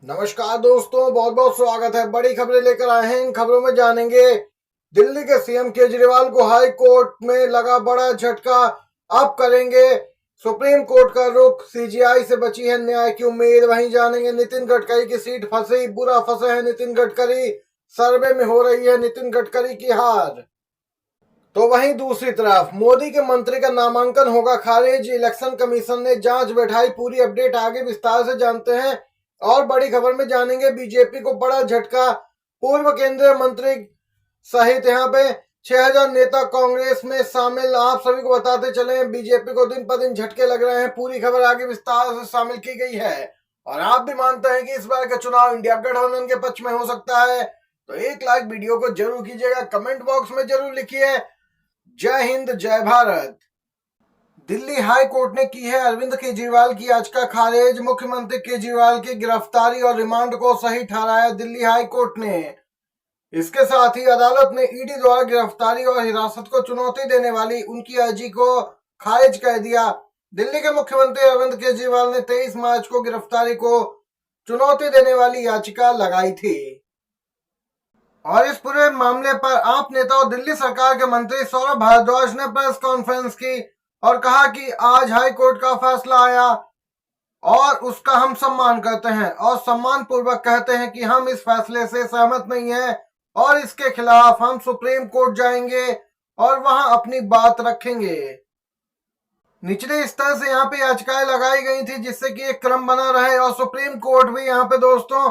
नमस्कार दोस्तों, बहुत बहुत स्वागत है। बड़ी खबरें लेकर आए हैं। इन खबरों में जानेंगे दिल्ली के सीएम केजरीवाल को हाई कोर्ट में लगा बड़ा झटका। अब करेंगे सुप्रीम कोर्ट का रुख, सीजीआई से बची है न्याय की उम्मीद। वहीं जानेंगे नितिन गडकरी की सीट फंसी, बुरा फंसे हैं नितिन गडकरी, सर्वे में हो रही है नितिन गडकरी की हार। तो वहीं दूसरी तरफ मोदी के मंत्री का नामांकन होगा खारिज, इलेक्शन कमीशन ने जांच बैठाई। पूरी अपडेट आगे विस्तार से जानते हैं। और बड़ी खबर में जानेंगे बीजेपी को बड़ा झटका, पूर्व केंद्रीय मंत्री सहित यहां पे 6000 नेता कांग्रेस में शामिल। आप सभी को बताते चले, बीजेपी को दिन पर दिन झटके लग रहे हैं। पूरी खबर आगे विस्तार से शामिल की गई है। और आप भी मानते हैं कि इस बार का चुनाव इंडिया गठबंधन के पक्ष में हो सकता है, तो एक लाइक वीडियो को जरूर कीजिएगा, कमेंट बॉक्स में जरूर लिखिए जय हिंद जय भारत। दिल्ली हाई कोर्ट ने की है अरविंद केजरीवाल की याचिका खारिज। मुख्यमंत्री केजरीवाल की गिरफ्तारी और रिमांड को सही ठहराया दिल्ली हाई कोर्ट ने। इसके साथ ही अदालत ने ईडी द्वारा गिरफ्तारी और हिरासत को चुनौती देने वाली उनकी अर्जी को खारिज कर दिया। दिल्ली के मुख्यमंत्री अरविंद केजरीवाल ने 23 मार्च को गिरफ्तारी को चुनौती देने वाली याचिका लगाई थी। और इस पूरे मामले पर आप नेता और दिल्ली सरकार के मंत्री सौरभ भारद्वाज ने प्रेस कॉन्फ्रेंस की और कहा कि आज हाई कोर्ट का फैसला आया और उसका हम सम्मान करते हैं और सम्मान पूर्वक कहते हैं कि हम इस फैसले से सहमत नहीं हैं और इसके खिलाफ हम सुप्रीम कोर्ट जाएंगे और वहां अपनी बात रखेंगे। निचले स्तर से यहाँ पे याचिकाएं लगाई गई थी जिससे कि एक क्रम बना रहे और सुप्रीम कोर्ट भी यहाँ पे दोस्तों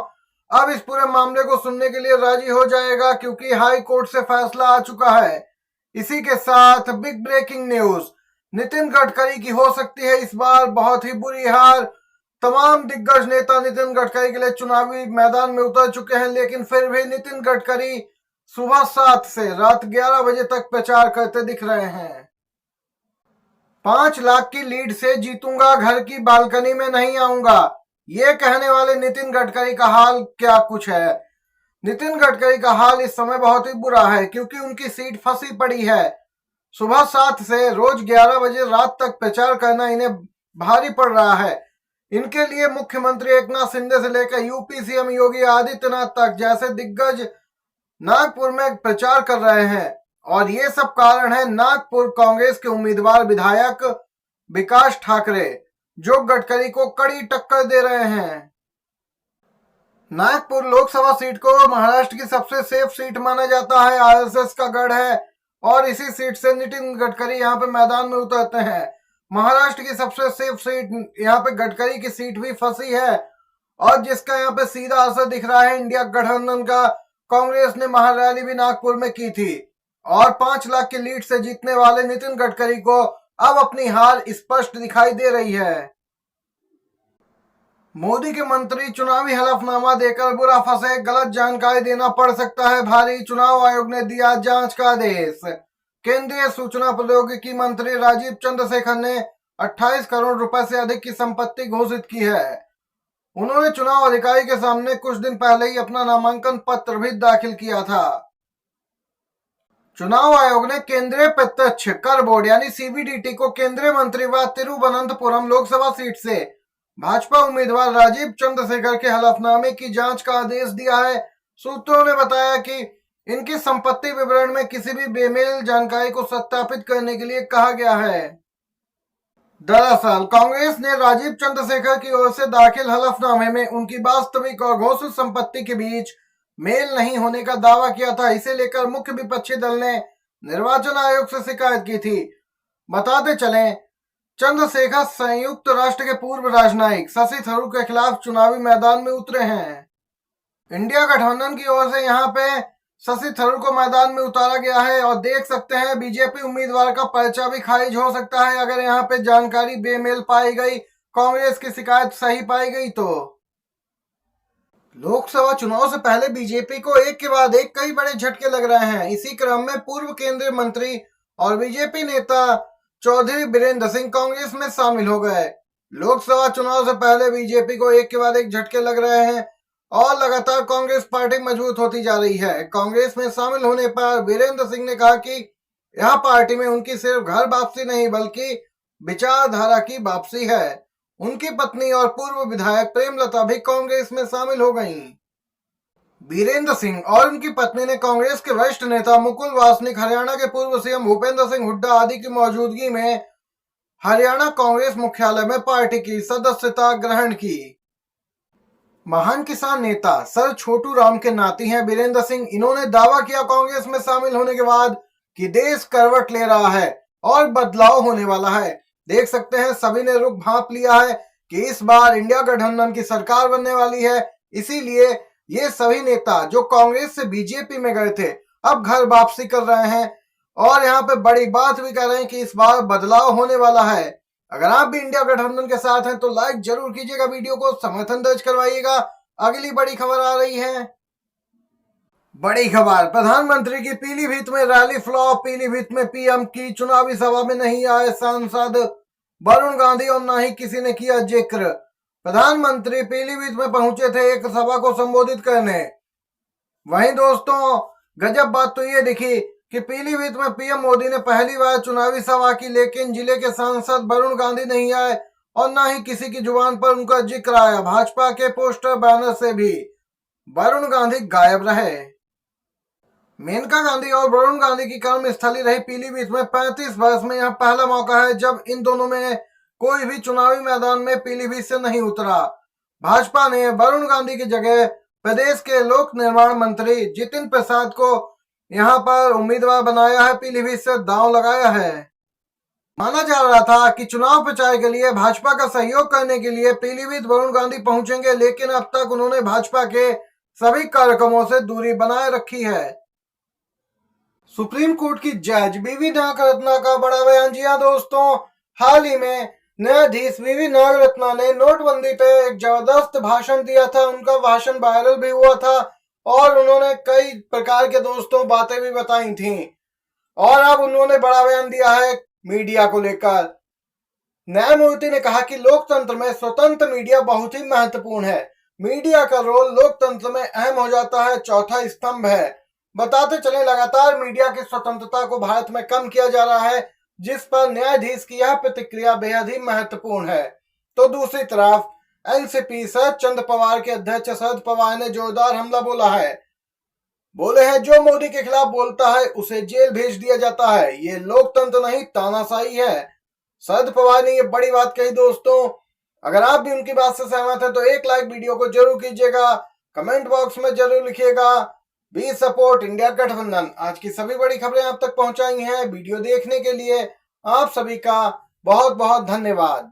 अब इस पूरे मामले को सुनने के लिए राजी हो जाएगा, क्योंकि हाई कोर्ट से फैसला आ चुका है। इसी के साथ big breaking news, Nitin Gadkari की हो सकती है इस बार बहुत ही बुरी हार। तमाम दिग्गज नेता नितिन गडकरी के लिए चुनावी मैदान में उतर चुके हैं, लेकिन फिर भी नितिन गडकरी सुबह 7 से रात 11 बजे तक प्रचार करते दिख रहे हैं। 5 लाख की लीड से जीतूंगा, घर की बालकनी में नहीं आऊंगा, ये कहने वाले नितिन गडकरी का हाल क्या कुछ है। नितिन गडकरी का हाल इस समय बहुत ही बुरा है, क्योंकि उनकी सीट फंसी पड़ी है। सुबह 7 से रोज 11 बजे रात तक प्रचार करना इन्हें भारी पड़ रहा है। इनके लिए मुख्यमंत्री एकनाथ शिंदे से लेकर यूपी सीएम योगी आदित्यनाथ तक जैसे दिग्गज नागपुर में प्रचार कर रहे हैं। और ये सब कारण है नागपुर कांग्रेस के उम्मीदवार विधायक विकास ठाकरे, जो गडकरी को कड़ी टक्कर दे रहे हैं। नागपुर लोकसभा सीट को महाराष्ट्र की सबसे सेफ सीट माना जाता है, आरएसएस का गढ़ है और इसी सीट से नितिन गडकरी यहाँ पे मैदान में उतरते हैं। महाराष्ट्र की सबसे सेफ सीट यहाँ पे गडकरी की सीट भी फंसी है और जिसका यहाँ पे सीधा असर दिख रहा है इंडिया गठबंधन का। कांग्रेस ने महारैली भी नागपुर में की थी और 5 लाख की लीड से जीतने वाले नितिन गडकरी को अब अपनी हार स्पष्ट दिखाई दे रही है। मोदी के मंत्री चुनावी हलफनामा देकर बुरा फंसे, गलत जानकारी देना पड़ सकता है भारी, चुनाव आयोग ने दिया जांच का आदेश। केंद्रीय सूचना प्रौद्योगिकी मंत्री राजीव चंद्रशेखर ने 28 करोड़ रुपए से अधिक की संपत्ति घोषित की है। उन्होंने चुनाव अधिकारी के सामने कुछ दिन पहले ही अपना नामांकन पत्र भी दाखिल किया था। चुनाव आयोग ने केंद्रीय प्रत्यक्ष कर बोर्ड यानी सीबीडीटी को केंद्रीय मंत्री व तिरुवनंतपुरम लोकसभा सीट से भाजपा उम्मीदवार राजीव चंद्रशेखर के हलफनामे की जांच का आदेश दिया है। सूत्रों ने बताया कि इनकी संपत्ति विवरण में किसी भी बेमेल जानकारी को सत्यापित करने के लिए कहा गया है। दरअसल कांग्रेस ने राजीव चंद्रशेखर की ओर से दाखिल हलफनामे में उनकी वास्तविक और घोषित संपत्ति के बीच मेल नहीं होने का दावा किया था। इसे लेकर मुख्य विपक्षी दल ने निर्वाचन आयोग से शिकायत की थी। बताते चलें, चंद्रशेखर संयुक्त राष्ट्र के पूर्व राजनयिक शशि थरूर के खिलाफ चुनावी मैदान में उतरे हैं। इंडिया गठबंधन की ओर से यहाँ पे शशि थरूर को मैदान में उतारा गया है और देख सकते हैं बीजेपी उम्मीदवार का पर्चा भी खारिज हो सकता है अगर यहाँ पे जानकारी बेमेल पाई गई, कांग्रेस की शिकायत सही पाई गई तो। लोकसभा चुनाव से पहले बीजेपी को एक के बाद एक कई बड़े झटके लग रहे हैं। इसी क्रम में पूर्व केंद्रीय मंत्री और बीजेपी नेता चौधरी बीरेंद्र सिंह कांग्रेस में शामिल हो गए। लोकसभा चुनाव से पहले बीजेपी को एक के बाद एक झटके लग रहे हैं और लगातार कांग्रेस पार्टी मजबूत होती जा रही है। कांग्रेस में शामिल होने पर बीरेंद्र सिंह ने कहा कि यह पार्टी में उनकी सिर्फ घर वापसी नहीं बल्कि विचारधारा की वापसी है। उनकी पत्नी और पूर्व विधायक प्रेमलता भी कांग्रेस में शामिल हो गईं। बीरेंद्र सिंह और उनकी पत्नी ने कांग्रेस के वरिष्ठ नेता मुकुल वासनिक, हरियाणा के पूर्व सीएम भूपेंद्र सिंह हुड्डा आदि की मौजूदगी में हरियाणा कांग्रेस मुख्यालय में पार्टी की सदस्यता ग्रहण की। महान किसान नेता सर छोटू राम के नाती हैं बीरेंद्र सिंह। इन्होंने दावा किया कांग्रेस में शामिल होने के बाद कि देश करवट ले रहा है और बदलाव होने वाला है। देख सकते हैं सभी ने रुख भांप लिया है कि इस बार इंडिया गठबंधन की सरकार बनने वाली है। इसीलिए ये सभी नेता जो कांग्रेस से बीजेपी में गए थे अब घर वापसी कर रहे हैं और यहाँ पे बड़ी बात भी कर रहे हैं कि इस बार बदलाव होने वाला है। अगर आप भी इंडिया गठबंधन के साथ हैं तो लाइक जरूर कीजिएगा, वीडियो को समर्थन दर्ज करवाइएगा। अगली बड़ी खबर आ रही है। बड़ी खबर, प्रधानमंत्री की पीलीभीत में रैली फ्लॉप। पीलीभीत में पीएम की चुनावी सभा में नहीं आए सांसद वरुण गांधी और न ही किसी ने किया जिक्र। प्रधानमंत्री पीलीभीत में पहुंचे थे एक सभा को संबोधित करने। वहीं दोस्तों गजब बात तो ये दिखी कि पीलीभीत में पीएम मोदी ने पहली बार चुनावी सभा की, लेकिन जिले के सांसद वरुण गांधी नहीं आए और न ही किसी की जुबान पर उनका जिक्र आया। भाजपा के पोस्टर बैनर से भी वरुण गांधी गायब रहे। मेनका गांधी और वरुण गांधी की कर्म स्थली रही पीलीभीत में 35 वर्ष में यह पहला मौका है जब इन दोनों में कोई भी चुनावी मैदान में पीलीभीत से नहीं उतरा। भाजपा ने वरुण गांधी की जगह प्रदेश के लोक निर्माण मंत्री जितिन प्रसाद को यहां पर उम्मीदवार बनाया है, पीलीभीत से दांव लगाया है। माना जा रहा था कि चुनाव प्रचार के लिए भाजपा का सहयोग करने के लिए पीलीभीत वरुण गांधी पहुंचेंगे, लेकिन अब तक उन्होंने भाजपा के सभी कार्यक्रमों से दूरी बनाए रखी है। सुप्रीम कोर्ट की जज बीवी नागरत्ना का बड़ा बयान। जी हां दोस्तों, हाल ही में न्यायाधीश बीवी नागरत्ना ने नोटबंदी पे एक जबरदस्त भाषण दिया था। उनका भाषण वायरल भी हुआ था और उन्होंने कई प्रकार के दोस्तों बातें भी बताई थी और अब उन्होंने बड़ा बयान दिया है मीडिया को लेकर। न्यायमूर्ति ने कहा कि लोकतंत्र में स्वतंत्र मीडिया बहुत ही महत्वपूर्ण है। मीडिया का रोल लोकतंत्र में अहम हो जाता है, चौथा स्तंभ है। बताते चले लगातार मीडिया की स्वतंत्रता को भारत में कम किया जा रहा है, जिस पर न्यायाधीश की यह प्रतिक्रिया बेहद ही महत्वपूर्ण है। तो दूसरी तरफ एनसीपी शरद चंद्र पवार के अध्यक्ष शरद पवार ने जोरदार हमला बोला है। बोले हैं जो मोदी के खिलाफ बोलता है उसे जेल भेज दिया जाता है, ये लोकतंत्र नहीं तानाशाही है। शरद पवार ने ये बड़ी बात कही दोस्तों। अगर आप भी उनकी बात से सहमत हैं तो एक लाइक वीडियो को जरूर कीजिएगा, कमेंट बॉक्स में जरूर लिखिएगा वी सपोर्ट इंडिया गठबंधन। आज की सभी बड़ी खबरें आप तक पहुंचाई हैं। वीडियो देखने के लिए आप सभी का बहुत बहुत धन्यवाद।